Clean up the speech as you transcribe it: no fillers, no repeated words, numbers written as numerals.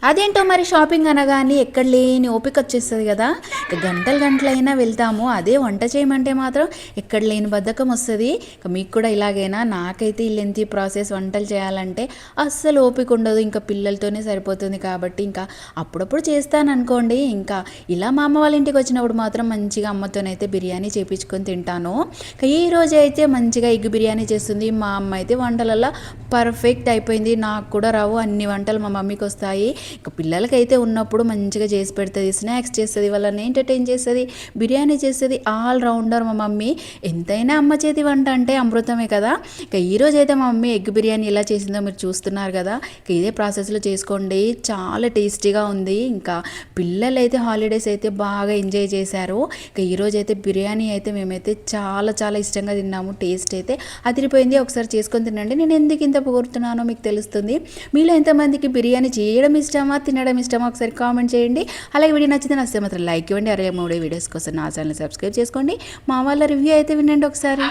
అదేంటో మరి షాపింగ్ అనగానే ఎక్కడ లేని ఓపిక వచ్చేస్తుంది కదా. ఇక గంటలు గంటలైనా వెళ్తాము, అదే వంట చేయమంటే మాత్రం ఎక్కడ లేని బద్ధకం వస్తుంది. ఇక మీకు కూడా ఇలాగైనా? నాకైతే ఈ లెంతీ ప్రాసెస్ వంటలు చేయాలంటే అస్సలు ఓపిక ఉండదు, ఇంకా పిల్లలతోనే సరిపోతుంది. కాబట్టి ఇంకా అప్పుడప్పుడు చేస్తాను అనుకోండి. ఇంకా ఇలా మా అమ్మ వాళ్ళ ఇంటికి వచ్చినప్పుడు మాత్రం మంచిగా అమ్మతోనైతే బిర్యానీ చేయించుకొని తింటాను. ఇక ఈ రోజు అయితే మంచిగా ఎగ్ బిర్యానీ చేస్తుంది మా అమ్మ. అయితే వంటలల్లో పర్ఫెక్ట్ అయిపోయింది. నాకు కూడా రావు అన్ని వంటలు, మా మమ్మీకి వస్తాయి. ఇక పిల్లలకైతే ఉన్నప్పుడు మంచిగా చేసి పెడుతుంది, స్నాక్స్ చేస్తుంది, వాళ్ళని ఎంటర్టైన్ చేస్తుంది, బిర్యానీ చేస్తుంది. ఆల్ రౌండర్ మా మమ్మీ. ఎంతైనా అమ్మ చేతి వంట అంటే అమృతమే కదా. ఇక ఈరోజు అయితే మా మమ్మీ ఎగ్ బిర్యానీ ఎలా చేసిందో మీరు చూస్తున్నారు కదా. ఇక ఇదే ప్రాసెస్లో చేసుకోండి, చాలా టేస్టీగా ఉంది. ఇంకా పిల్లలు అయితే హాలిడేస్ అయితే బాగా ఎంజాయ్ చేశారు. ఇక ఈరోజు అయితే బిర్యానీ అయితే మేమైతే చాలా చాలా ఇష్టంగా తిన్నాము. టేస్ట్ అయితే అదిరిపోయింది. ఒకసారి చేసుకొని తినండి. నేను ఎందుకు ఇంత పొగుడుతున్నానో మీకు తెలుస్తుంది. మీలో ఎంతమందికి బిర్యానీ చేయడం ఇష్టమా, తినడం ఇష్టమా ఒకసారి కామెంట్ చేయండి. అలాగే వీడియో నచ్చితే నచ్చితే మాత్రం లైక్ ఇవ్వండి. అలాగే మూడే వీడియోస్ కోసం నా ఛానల్ సబ్స్క్రైబ్ చేసుకోండి. మా వాళ్ళ రివ్యూ అయితే వినండి ఒకసారి.